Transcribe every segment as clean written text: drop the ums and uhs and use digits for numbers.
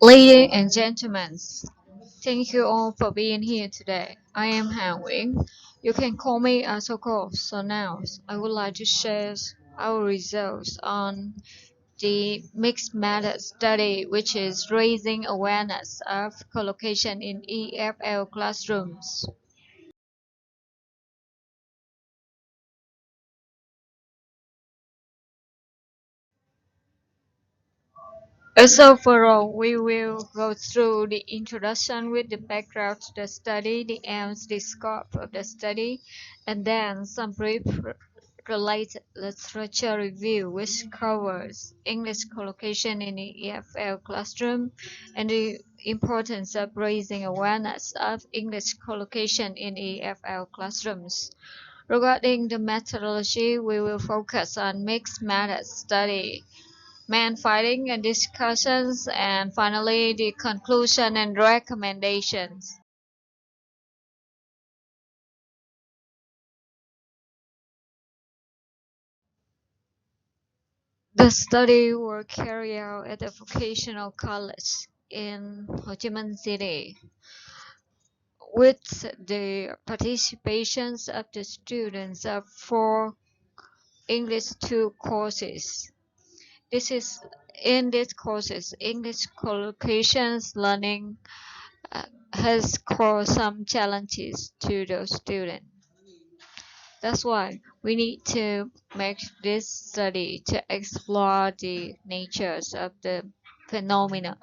Ladies and gentlemen, thank you all for being here today. I am Nguyen. You can call me Asoko. So now, I would like to share our results on the mixed method study, which is raising awareness of collocation in EFL classrooms. As overall, we will go through the introduction with the background to the study, the aims, the scope of the study, and then some brief related literature review which covers English collocation in the EFL classroom and the importance of raising awareness of English collocation in EFL classrooms. Regarding the methodology, we will focus on mixed method study, main findings and discussions, and finally the conclusion and recommendations. The study was carried out at a vocational college in Ho Chi Minh City with the participations of the students of four English 2 courses. This is in these courses, English collocations learning has caused some challenges to the students. That's why we need to make this study to explore the natures of the phenomena.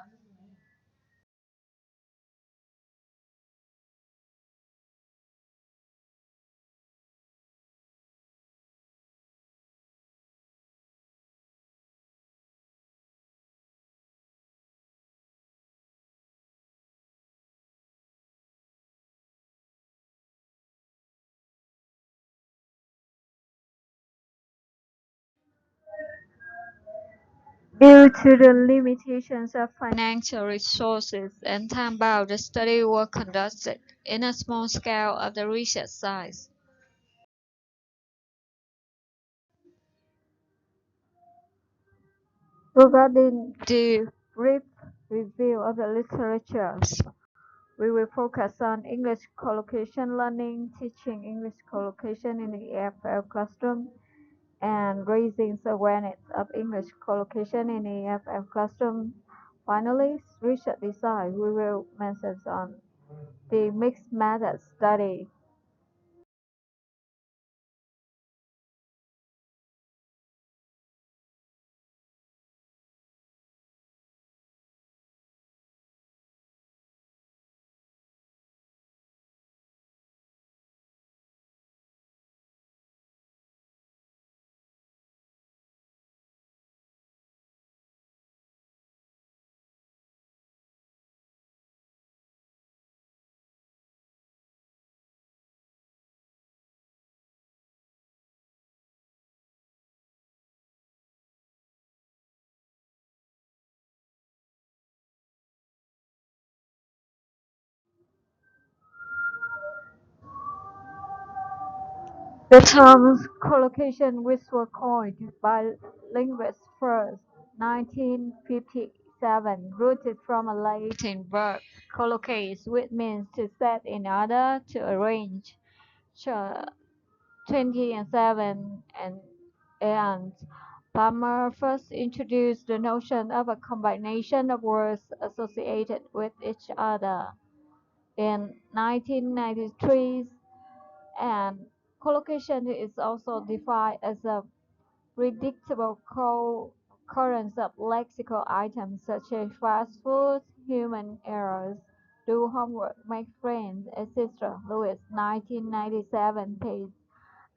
Due to the limitations of financial resources and time bound, the study was conducted in a small scale of the research size. Regarding the brief review of the literature, we will focus on English collocation learning, teaching English collocation in the EFL classroom, and raising awareness of English collocation in the EFL classroom. Finally, research design, we will mention on the mixed method study. The term collocation, which was coined by linguists first, 1957, rooted from a Latin verb collocate, which means to set in order, to arrange. 20 and 7 and Palmer first introduced the notion of a combination of words associated with each other in 1993, and collocation is also defined as a predictable co-occurrence of lexical items such as fast food, human errors, do homework, make friends, etc. Lewis, 1997, page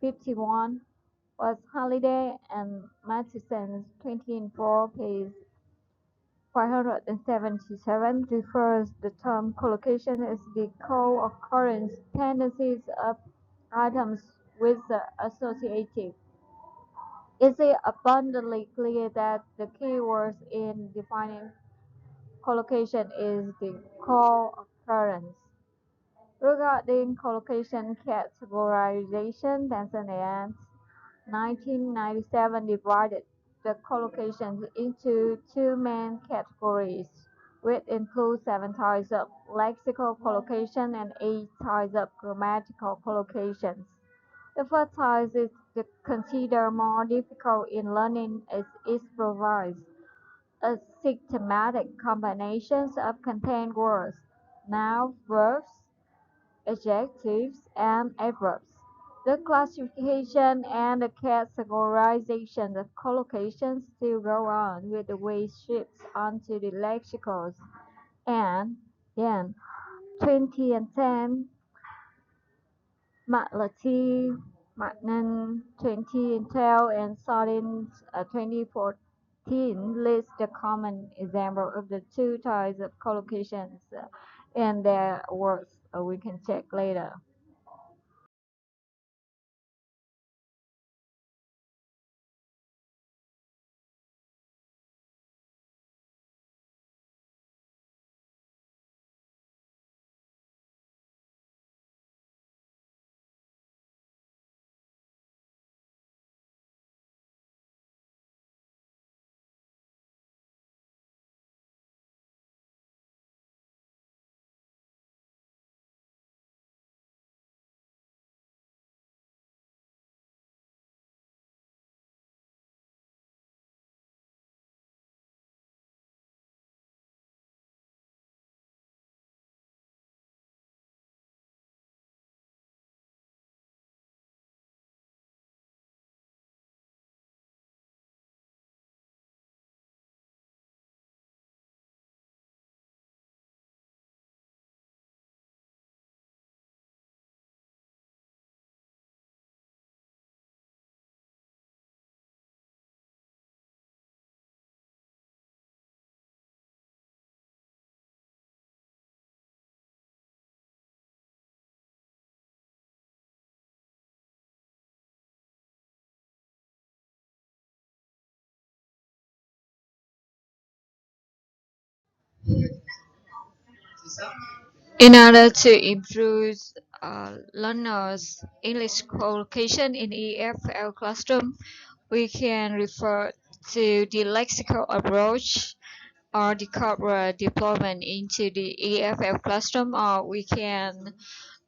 51, was Halliday and Matheson's 24, page 577, refers the term collocation as the co-occurrence tendencies of items with the associative. It is abundantly clear that the key word in defining collocation is the co-occurrence. Regarding collocation categorization, Tanzania 1997 divided the collocations into two main categories. which includes 7 types of lexical collocation and 8 types of grammatical collocations. The first type is considered more difficult in learning as it provides a systematic combinations of contained words, nouns, verbs, adjectives, and adverbs. The classification and the categorization of collocations still go on with the weight shifts onto the lexicals and then 2010 McLarty, Magnan 2012 and Sardin 2014 list the common example of the 2 types of collocations and their words. We can check later. In order to improve learners' English collocation in EFL classroom, we can refer to the lexical approach or the corporate deployment into the EFL classroom, or we can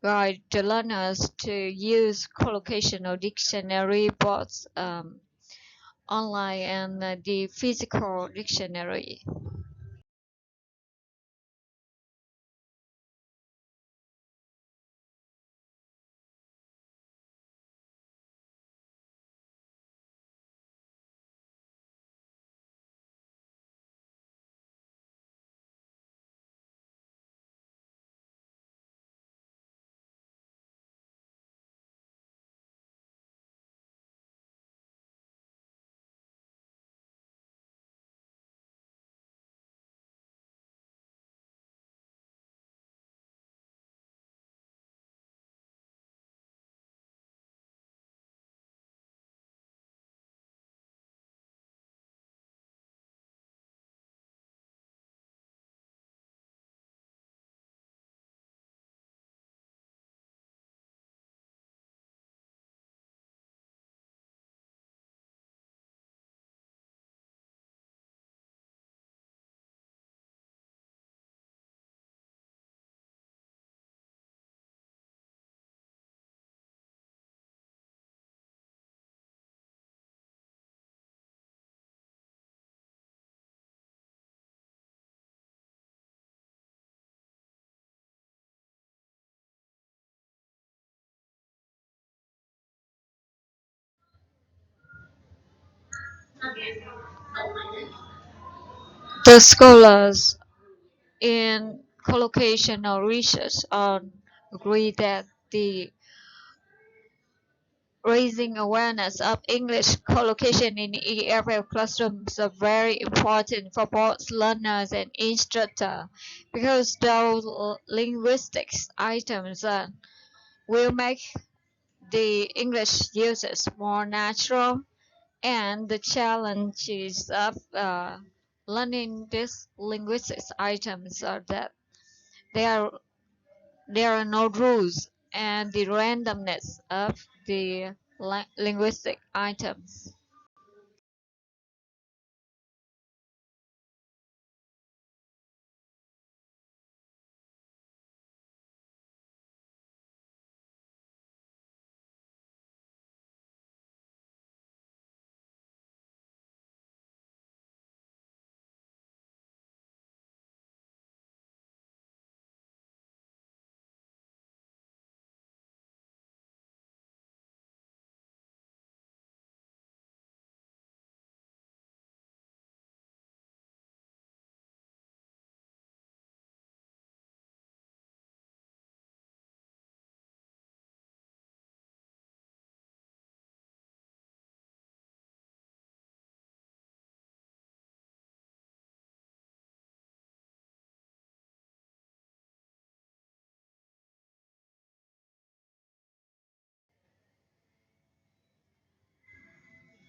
guide the learners to use collocational dictionary both online and the physical dictionary. The scholars in collocational research agree that the raising awareness of English collocation in EFL classrooms are very important for both learners and instructor because those linguistics items will make the English usage more natural, and the challenges of learning these linguistics items are that there are there are no rules and the randomness of the linguistic items.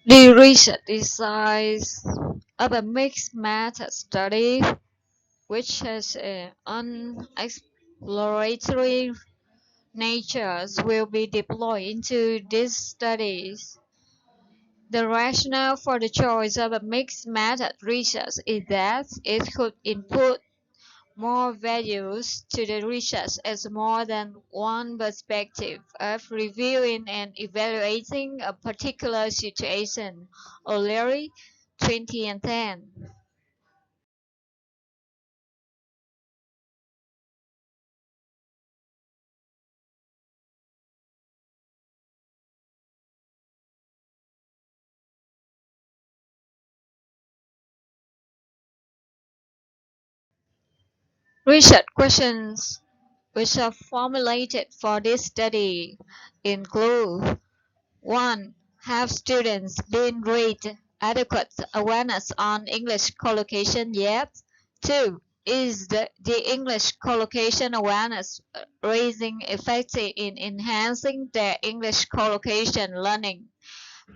The research designs of a mixed method study, which has an exploratory nature, will be deployed into these studies. The rationale for the choice of a mixed method research is that it could input more values to the research as more than one perspective of reviewing and evaluating a particular situation. O'Leary, 2010. Research questions which are formulated for this study include: 1. Have students been raised adequate awareness on English collocation yet? 2. Is the English collocation awareness raising effective in enhancing their English collocation learning?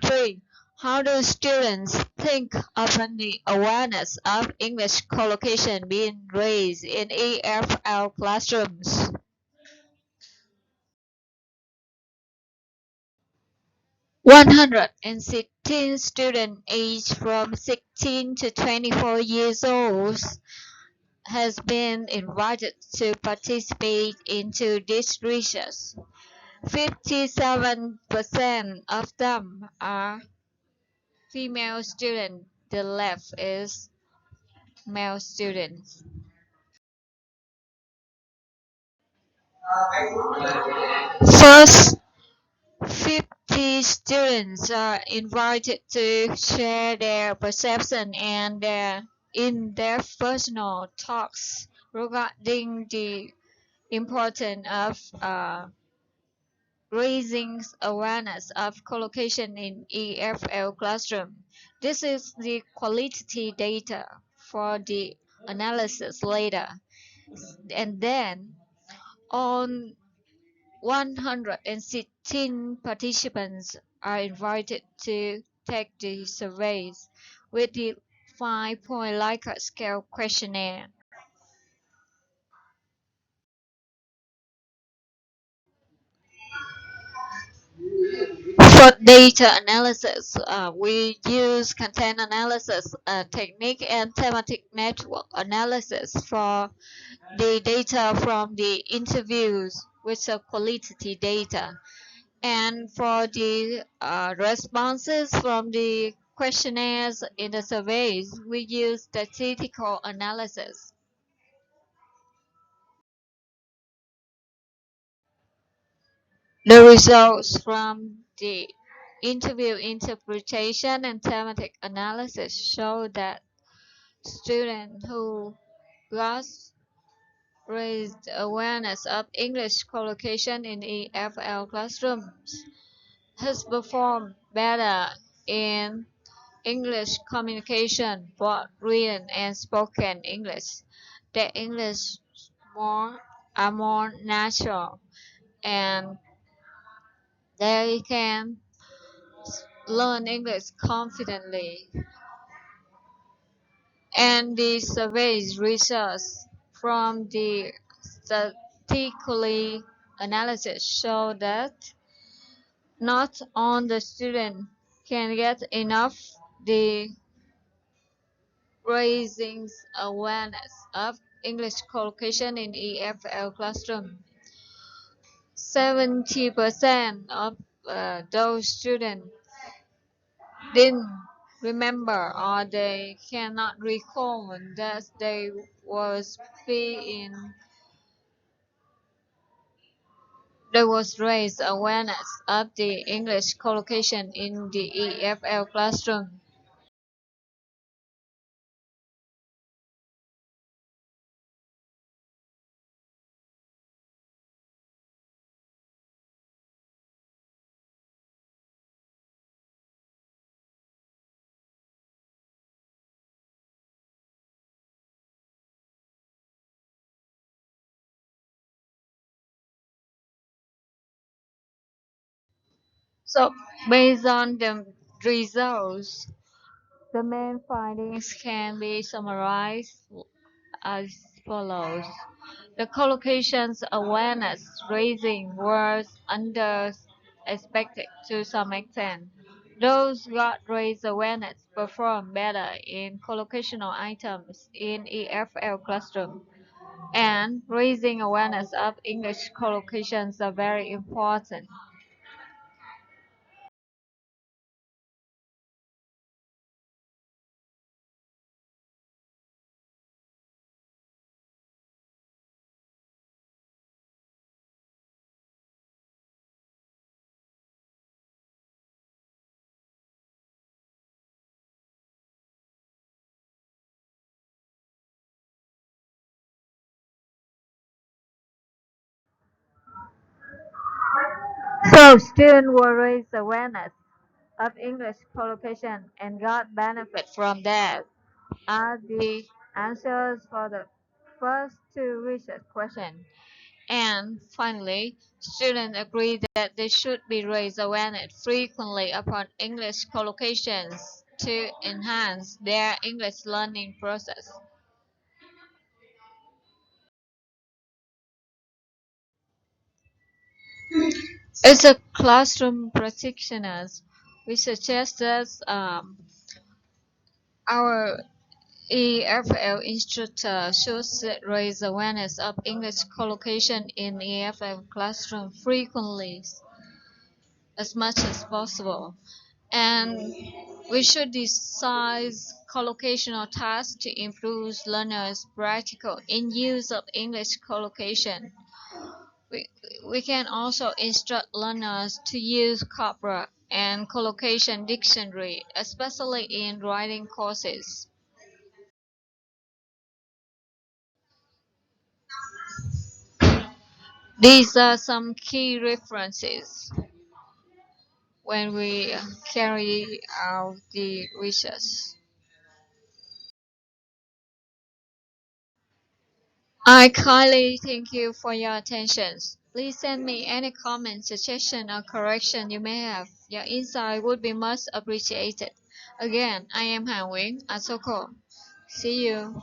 3. How do students think upon the awareness of English collocation being raised in EFL classrooms? 116 students aged from 16 to 24 years old has been invited to participate into this research. 57% of them are female students. The left is male students. First, 50 students are invited to share their perception and their in-depth personal talks regarding the importance of raising awareness of collocation in EFL classroom. This is the qualitative data for the analysis later. And then on 116 participants are invited to take the surveys with the 5-point Likert scale questionnaire. For data analysis, we use content analysis technique and thematic network analysis for the data from the interviews, which are qualitative data. And for the responses from the questionnaires in the surveys, we use statistical analysis. The results from the interview interpretation and thematic analysis show that students who got raised awareness of English collocation in EFL classrooms has performed better in English communication, both written and spoken English. Their English are more natural and they can learn English confidently. And the surveys results from the statistical analysis show that not all the students can get enough the raising awareness of English collocation in EFL classroom. 70% of those students didn't remember or they cannot recall that they was being there was raised awareness of the English collocation in the EFL classroom. So based on the Results. The main findings can be summarized as follows. The collocation's awareness raising was under expected to some extent. Those got raised awareness perform better in collocational items in EFL classroom. And raising awareness of English collocations are very important. So students will raise awareness of English collocation and got benefit from that are the answers for the first two research questions. And finally, students agree that they should be raised awareness frequently upon English collocations to enhance their English learning process. As a classroom practitioners, we suggest that our EFL instructor should raise awareness of English collocation in EFL classroom frequently as much as possible. And we should design collocational tasks to improve learners' practical in use of English collocation. We, we can also instruct learners to use corpora and collocation dictionary, especially in writing courses. These are some key references when we carry out the research. I kindly thank you for your attention. Please send me any comments, suggestion, or correction you may have. Your insight would be much appreciated. Again, I am Nguyen, Asoko. See you.